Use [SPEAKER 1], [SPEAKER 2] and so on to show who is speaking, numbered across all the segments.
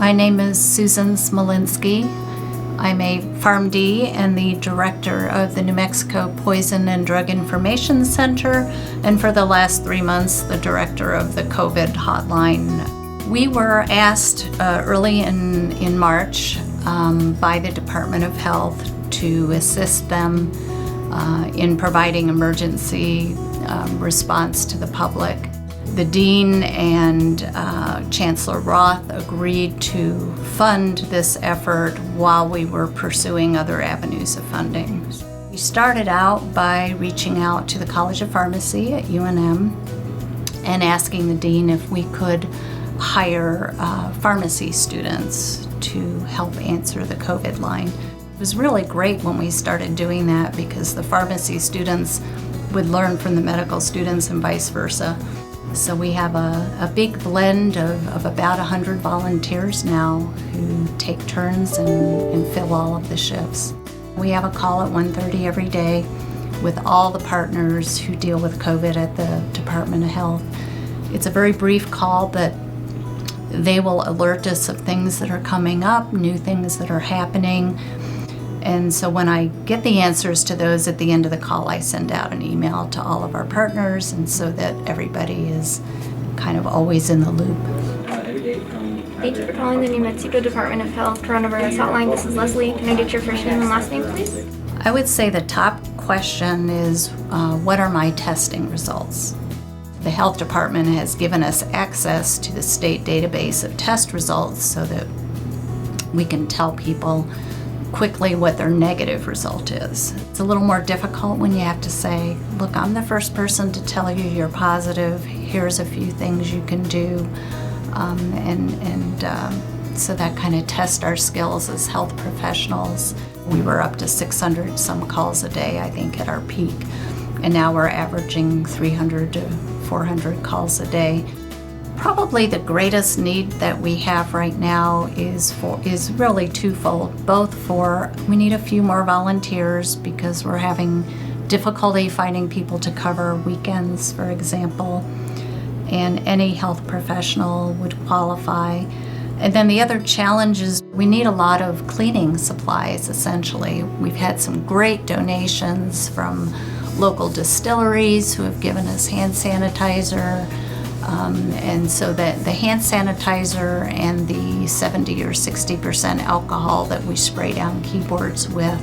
[SPEAKER 1] My name is Susan Smolinski. I'm a PharmD and the director of the New Mexico Poison and Drug Information Center, and for the last 3 months, the director of the COVID Hotline. We were asked early in March by the Department of Health to assist them in providing emergency response to the public. The Dean and Chancellor Roth agreed to fund this effort while we were pursuing other avenues of funding. We started out by reaching out to the College of Pharmacy at UNM and asking the Dean if we could hire pharmacy students to help answer the COVID line. It was really great when we started doing that because the pharmacy students would learn from the medical students and vice versa. So we have a big blend of about 100 volunteers now who take turns and fill all of the shifts. We have a call at 1:30 every day with all the partners who deal with COVID at the Department of Health. It's a very brief call, but they will alert us of things that are coming up, new things that are happening. And so when I get the answers to those at the end of the call, I send out an email to all of our partners, and so that everybody is kind of always in the loop.
[SPEAKER 2] Thank you for calling the New Mexico Department of Health Coronavirus Hotline. This is Leslie. Can I get your first name and last name, please?
[SPEAKER 1] I would say the top question is, what are my testing results? The health department has given us access to the state database of test results so that we can tell people quickly what their negative result is. It's a little more difficult when you have to say, look, I'm the first person to tell you you're positive, here's a few things you can do, so that kind of tests our skills as health professionals. We were up to 600 some calls a day, I think, at our peak, and now we're averaging 300 to 400 calls a day. Probably the greatest need that we have right now is really twofold. Both we need a few more volunteers because we're having difficulty finding people to cover weekends, for example, and any health professional would qualify. And then the other challenge is we need a lot of cleaning supplies, essentially. We've had some great donations from local distilleries who have given us hand sanitizer. And so that the hand sanitizer and the 70 or 60% alcohol that we spray down keyboards with,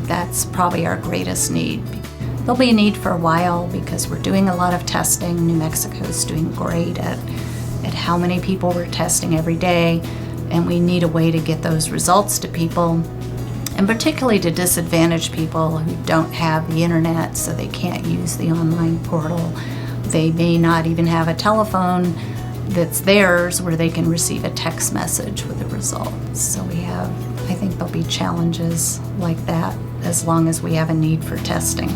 [SPEAKER 1] that's probably our greatest need. There'll be a need for a while because we're doing a lot of testing. New Mexico is doing great at how many people we're testing every day, and we need a way to get those results to people, and particularly to disadvantaged people who don't have the internet, so they can't use the online portal. They may not even have a telephone that's theirs where they can receive a text message with the results. So I think there'll be challenges like that as long as we have a need for testing.